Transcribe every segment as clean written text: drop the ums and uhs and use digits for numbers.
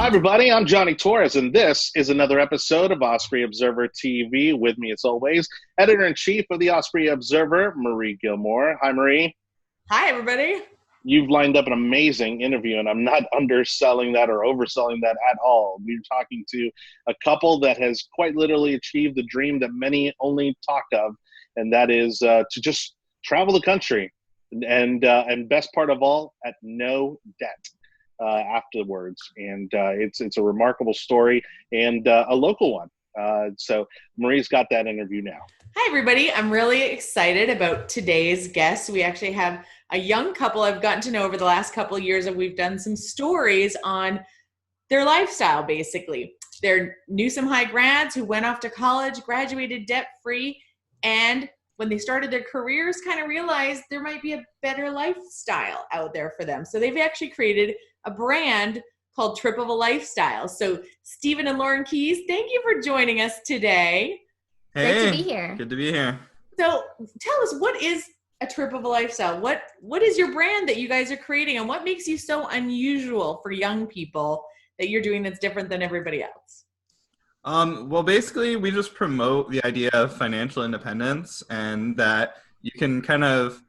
everybody. I'm Johnny Torres, and this is another episode of Osprey Observer TV. With me, as always, Editor-in-Chief of the Osprey Observer, Marie Gilmore. Hi, Marie. Hi, everybody. You've lined up an amazing interview, and I'm not underselling that or overselling that at all. We're talking to a couple that has quite literally achieved the dream that many only talk of, and that is to just travel the country, and best part of all, at no debt. Afterwards, and it's a remarkable story and a local one. So Marie's got that interview now. Hi, everybody. I'm really excited about today's guest. We actually have a young couple I've gotten to know over the last couple of years, and we've done some stories on their lifestyle, basically. They're Newsome High grads who went off to college, graduated debt-free, and when they started their careers, kind of realized there might be a better lifestyle out there for them. So they've actually created a brand called Trip of a Lifestyle. So Stephen and Lauren Keys, thank you for joining us today. Hey, Great to be here. Good to be here. So tell us, what is a Trip of a Lifestyle? What is your brand that you guys are creating, and what makes you so unusual for young people that you're doing that's different than everybody else? Well, basically, we just promote the idea of financial independence, and that you can kind of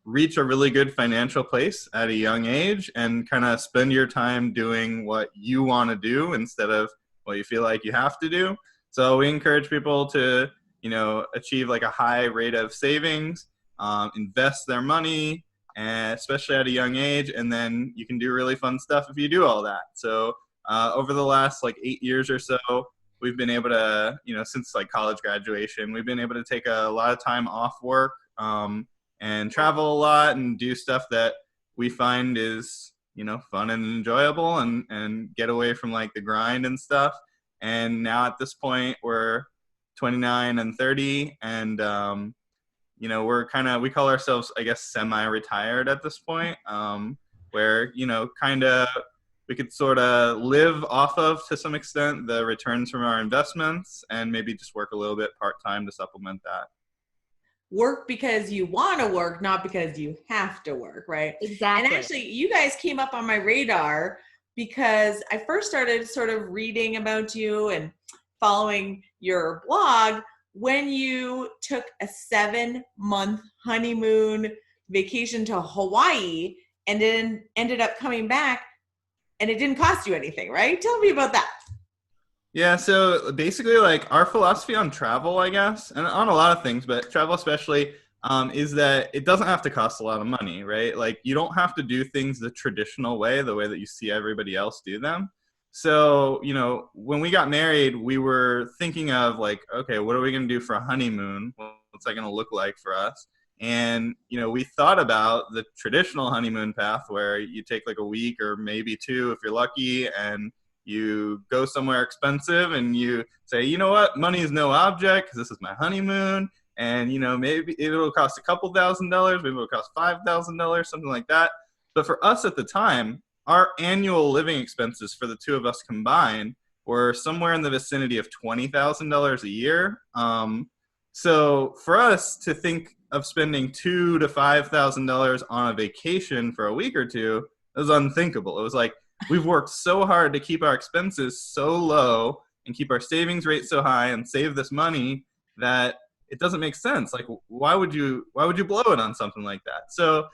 reach a really good financial place at a young age and kind of spend your time doing what you want to do instead of what you feel like you have to do. So we encourage people to, achieve like a high rate of savings, invest their money, and especially at a young age, and then you can do really fun stuff if you do all that. So over the last 8 years or so, we've been able to, since college graduation, we've been able to take a lot of time off work and travel a lot and do stuff that we find is, fun and enjoyable and get away from the grind and stuff. And now at this point, we're 29 and 30, and, we call ourselves, I guess, semi-retired at this point, where, we could sort of live off of, to some extent, the returns from our investments and maybe just work a little bit part-time to supplement that. Work because you want to work, not because you have to work, right? Exactly. And actually, you guys came up on my radar because I first started sort of reading about you and following your blog when you took a 7-month honeymoon vacation to Hawaii and then ended up coming back. And it didn't cost you anything, right? Tell me about that. Yeah, so basically, our philosophy on travel, I guess, and on a lot of things, but travel especially, is that it doesn't have to cost a lot of money, right? You don't have to do things the traditional way, the way that you see everybody else do them. So, when we got married, we were thinking of okay, what are we going to do for a honeymoon? What's that going to look like for us? And, we thought about the traditional honeymoon path where you take a week or maybe 2 if you're lucky, and you go somewhere expensive and you say, you know what, money is no object because this is my honeymoon. And, maybe it'll cost a couple $1,000s, maybe it'll cost $5,000, something like that. But for us at the time, our annual living expenses for the two of us combined were somewhere in the vicinity of $20,000 a year. So for us to think of spending $2,000 to $5,000 on a vacation for a week or two, it was unthinkable. It was we've worked so hard to keep our expenses so low and keep our savings rate so high and save this money that it doesn't make sense. Why would you blow it on something like that? So,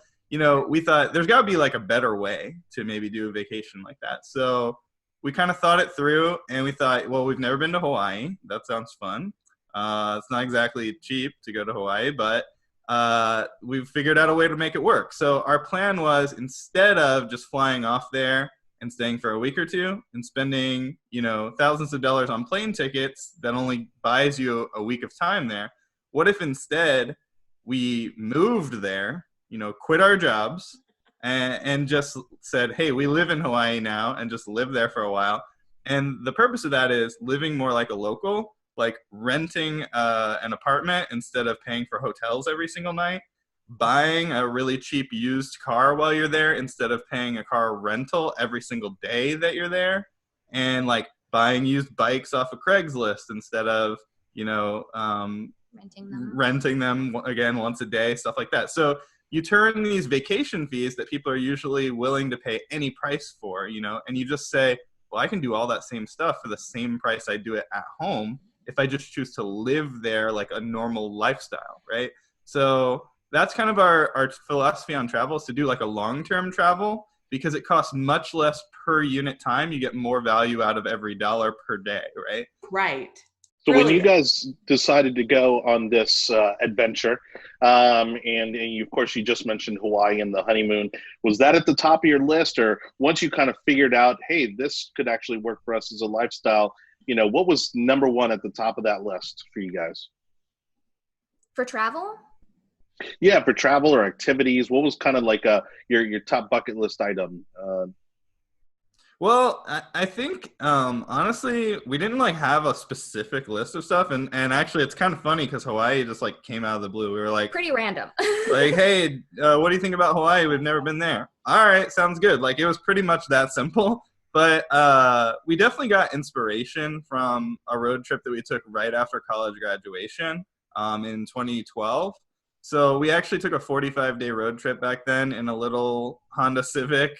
we thought there's got to be a better way to maybe do a vacation like that. So we kind of thought it through, and we thought, well, we've never been to Hawaii. That sounds fun. It's not exactly cheap to go to Hawaii, but we've figured out a way to make it work. So our plan was, instead of just flying off there and staying for a week or two and spending, thousands of dollars on plane tickets that only buys you a week of time there, what if instead we moved there, quit our jobs and just said, hey, we live in Hawaii now, and just live there for a while. And the purpose of that is living more like a local, renting an apartment instead of paying for hotels every single night, buying a really cheap used car while you're there instead of paying a car rental every single day that you're there, and buying used bikes off of Craigslist instead of, renting them again once a day, stuff like that. So you turn these vacation fees that people are usually willing to pay any price for, and you just say, well, I can do all that same stuff for the same price I do it at home if I just choose to live there like a normal lifestyle, right? So that's kind of our philosophy on travel, is to do like a long-term travel, because it costs much less per unit time. You get more value out of every dollar per day, right? Right. So Brilliant. when you guys decided to go on this adventure, and you, of course, you just mentioned Hawaii and the honeymoon, was that at the top of your list? Or once you kind of figured out, hey, this could actually work for us as a lifestyle, you know, what was number one at the top of that list for you guys? For travel? Yeah, for travel or activities, what was kind of like your top bucket list item? Well, I think, honestly, we didn't like have a specific list of stuff. And actually, it's kind of funny because Hawaii just like came out of the blue. We were like, Pretty random. like, hey, what do you think about Hawaii? We've never been there. All right, sounds good. Like, it was pretty much that simple. But we definitely got inspiration from a road trip that we took right after college graduation in 2012. So we actually took a 45-day road trip back then in a little Honda Civic,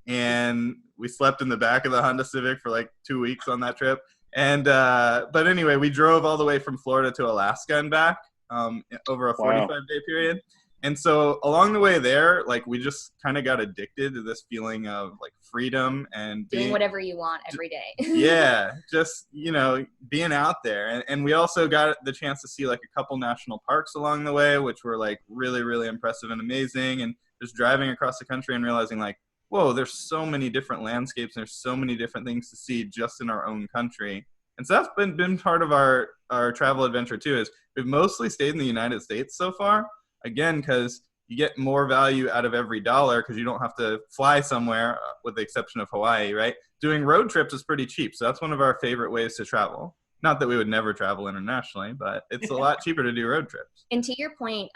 and we slept in the back of the Honda Civic for like 2 weeks on that trip. And but anyway, we drove all the way from Florida to Alaska and back over a 45-day period. And so along the way there, like, we just kind of got addicted to this feeling of like freedom and doing whatever you want every day. Yeah, just, you know, being out there. And we also got the chance to see like a couple national parks along the way, which were like really, really impressive and amazing. And just driving across the country and realizing like, whoa, there's so many different landscapes, and there's so many different things to see just in our own country. And so that's been part of our travel adventure too, is we've mostly stayed in the United States so far. Again, because you get more value out of every dollar because you don't have to fly somewhere, with the exception of Hawaii, right? Doing road trips is pretty cheap. So that's one of our favorite ways to travel. Not that we would never travel internationally, but it's a lot cheaper to do road trips. And to your point,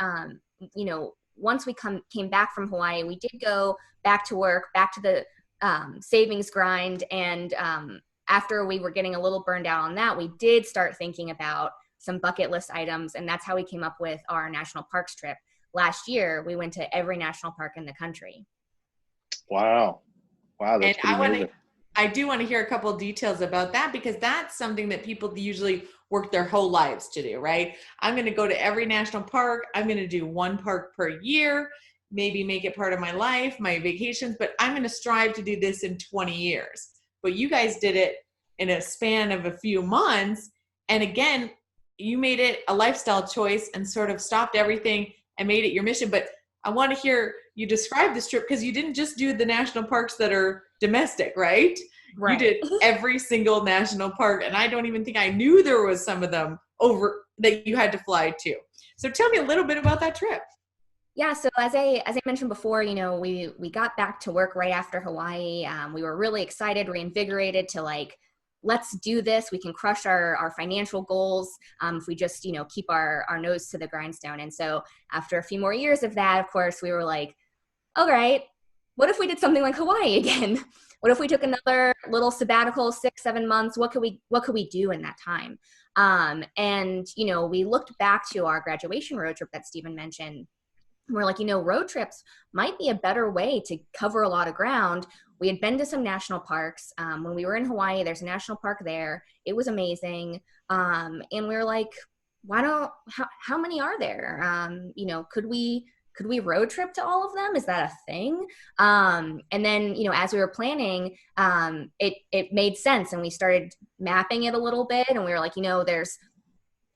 you know, once we came back from Hawaii, we did go back to work, back to the savings grind. And after we were getting a little burned out on that, we did start thinking about some bucket list items. And that's how we came up with our national parks trip. Last year, we went to every national park in the country. Wow. Wow, that's pretty amazing. I do want to hear a couple of details about that, because that's something that people usually work their whole lives to do, right? I'm going to go to every national park. I'm going to do one park per year, maybe make it part of my life, my vacations, but I'm going to strive to do this in 20 years. But you guys did it in a span of a few months. And again, you made it a lifestyle choice and sort of stopped everything and made it your mission. But I want to hear you describe this trip, because you didn't just do the national parks that are domestic, right? You did every single national park. And I don't even think I knew there was some of them over that you had to fly to. So tell me a little bit about that trip. Yeah, so as I mentioned before, you know, we got back to work right after Hawaii. We were really excited, reinvigorated to like, let's do this. We can crush our financial goals if we just, you know, keep our nose to the grindstone. And so after a few more years of that, of course, we were like, all right, what if we did something like Hawaii again? What if we took another little sabbatical, 6-7 months? What could we do in that time? And, you know, we looked back to our graduation road trip that Stephen mentioned. We're like, you know, road trips might be a better way to cover a lot of ground. We had been to some national parks. When we were in Hawaii, there's a national park there. It was amazing. And we were like, how many are there? You know, could we road trip to all of them? Is that a thing? And then, you know, as we were planning, it made sense. And we started mapping it a little bit. And we were like, you know,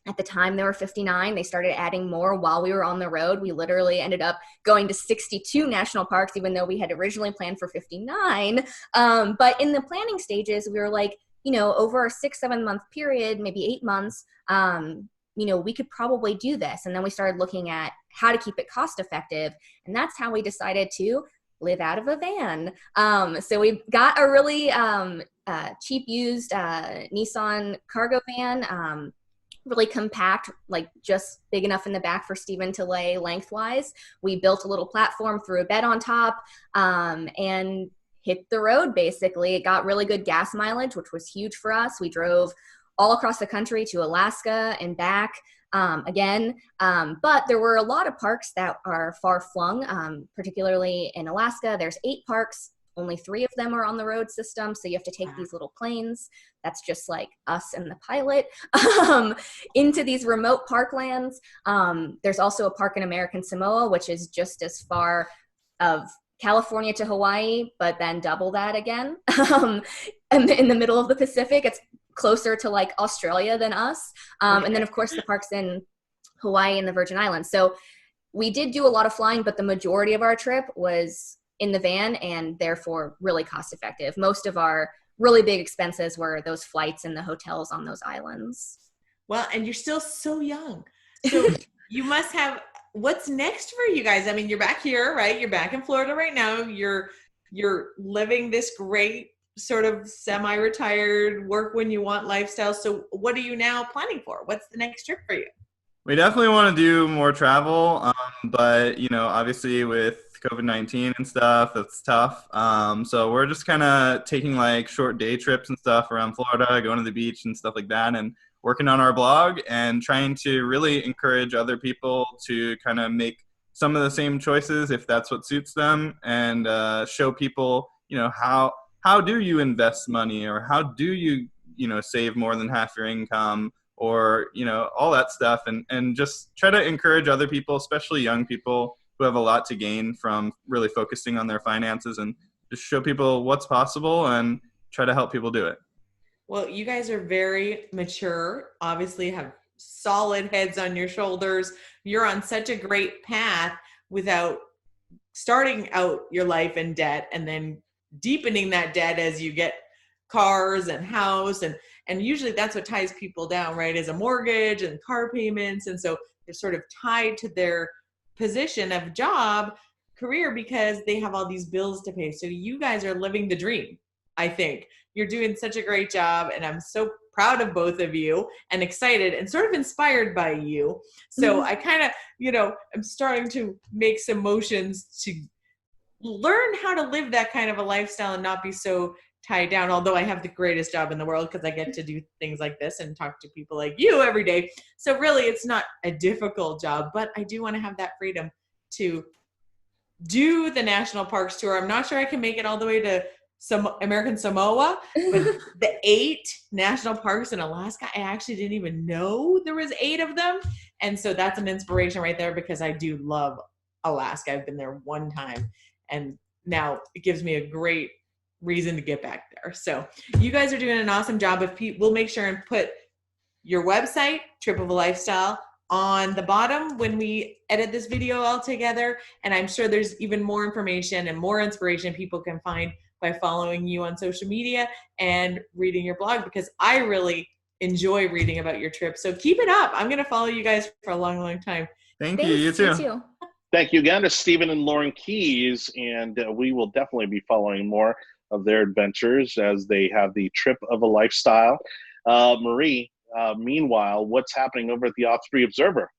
at the time there were 59. They started adding more while we were on the road. We literally ended up going to 62 national parks, even though we had originally planned for 59. But in the planning stages, we were like, you know, over a 6-7 month period, maybe 8 months, you know, we could probably do this. And then we started looking at how to keep it cost effective. And that's how we decided to live out of a van. So we got a really cheap used Nissan cargo van, really compact, like just big enough in the back for Stephen to lay lengthwise. We built a little platform, threw a bed on top, and hit the road basically. It got really good gas mileage, which was huge for us. We drove all across the country to Alaska and back again. But there were a lot of parks that are far flung, particularly in Alaska. There's 8 parks only 3 of them are on the road system. So you have to take these little planes. That's just like us and the pilot into these remote parklands. There's also a park in American Samoa, which is just as far of California to Hawaii, but then double that again. And in the middle of the Pacific, it's closer to like Australia than us. And then of course the parks in Hawaii and the Virgin Islands. So we did do a lot of flying, but the majority of our trip was in the van and therefore really cost effective. Most of our really big expenses were those flights and the hotels on those islands. Well, and you're still so young. So you must have, what's next for you guys? I mean, you're back here, right? You're back in Florida right now. You're living this great sort of semi-retired work when you want lifestyle. So what are you now planning for? What's the next trip for you? We definitely want to do more travel, but, you know, obviously with COVID-19 and stuff, it's tough. So we're just kind of taking like short day trips and stuff around Florida, going to the beach and stuff like that, and working on our blog and trying to really encourage other people to kind of make some of the same choices if that's what suits them, and show people, you know, how do you invest money, or how do you, you know, save more than half your income, or, you know, all that stuff, and just try to encourage other people, especially young people who have a lot to gain from really focusing on their finances, and just show people what's possible and try to help people do it. Well, you guys are very mature, obviously have solid heads on your shoulders. You're on such a great path without starting out your life in debt and then deepening that debt as you get cars and house, and usually that's what ties people down, right, is a mortgage and car payments. And so they're sort of tied to their position of job, career, because they have all these bills to pay. So you guys are living the dream. I think you're doing such a great job, and I'm so proud of both of you and excited and sort of inspired by you. So I kind of, you know, I'm starting to make some motions to learn how to live that kind of a lifestyle and not be so tied down, although I have the greatest job in the world because I get to do things like this and talk to people like you every day. So really it's not a difficult job, but I do want to have that freedom to do the national parks tour. I'm not sure I can make it all the way to some American Samoa, but the 8 national parks in Alaska, I actually didn't even know there was 8 of them. And so that's an inspiration right there, because I do love Alaska. I've been there one time, and now it gives me a great reason to get back there. So you guys are doing an awesome job. We'll make sure and put your website, Trip of a Lifestyle, on the bottom when we edit this video all together. And I'm sure there's even more information and more inspiration people can find by following you on social media and reading your blog, because I really enjoy reading about your trip. So keep it up. I'm going to follow you guys for a long, long time. Thanks, you too. Thank you again to Stephen and Lauren Keys, and we will definitely be following more of their adventures as they have the Trip of a Lifestyle. Marie, meanwhile, what's happening over at the Osprey Observer?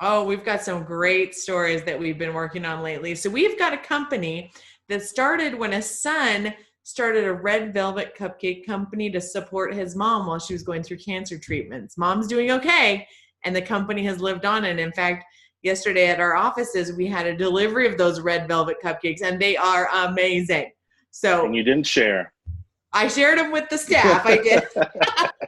Oh, we've got some great stories that we've been working on lately. So we've got a company that started when a son started a red velvet cupcake company to support his mom while she was going through cancer treatments. Mom's doing okay, and the company has lived on. And in fact, yesterday at our offices, we had a delivery of those red velvet cupcakes, and they are amazing. So, and you didn't share. I shared them with the staff. I did.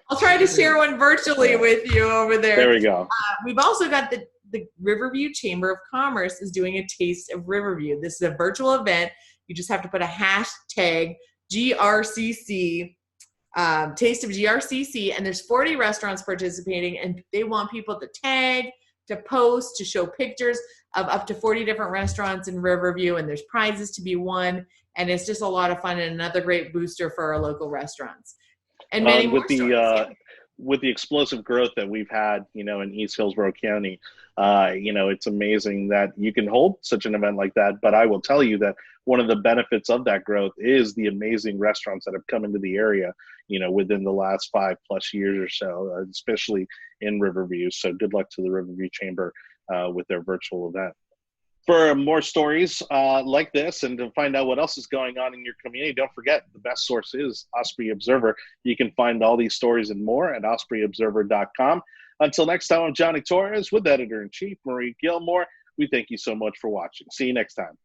I'll try to share one virtually with you over there. There we go. We've also got the Riverview Chamber of Commerce is doing a Taste of Riverview. This is a virtual event. You just have to put a hashtag GRCC, Taste of GRCC, and there's 40 restaurants participating, and they want people to tag, to post, to show pictures of up to 40 different restaurants in Riverview, and there's prizes to be won, and it's just a lot of fun and another great booster for our local restaurants. And many more stories. With the explosive growth that we've had, you know, in East Hillsborough County, you know, it's amazing that you can hold such an event like that. But I will tell you that one of the benefits of that growth is the amazing restaurants that have come into the area, you know, within the last 5+ years or so, especially in Riverview. So good luck to the Riverview Chamber with their virtual event. For more stories like this and to find out what else is going on in your community, don't forget the best source is Osprey Observer. You can find all these stories and more at ospreyobserver.com. Until next time, I'm Johnny Torres with Editor-in-Chief Marie Gilmore. We thank you so much for watching. See you next time.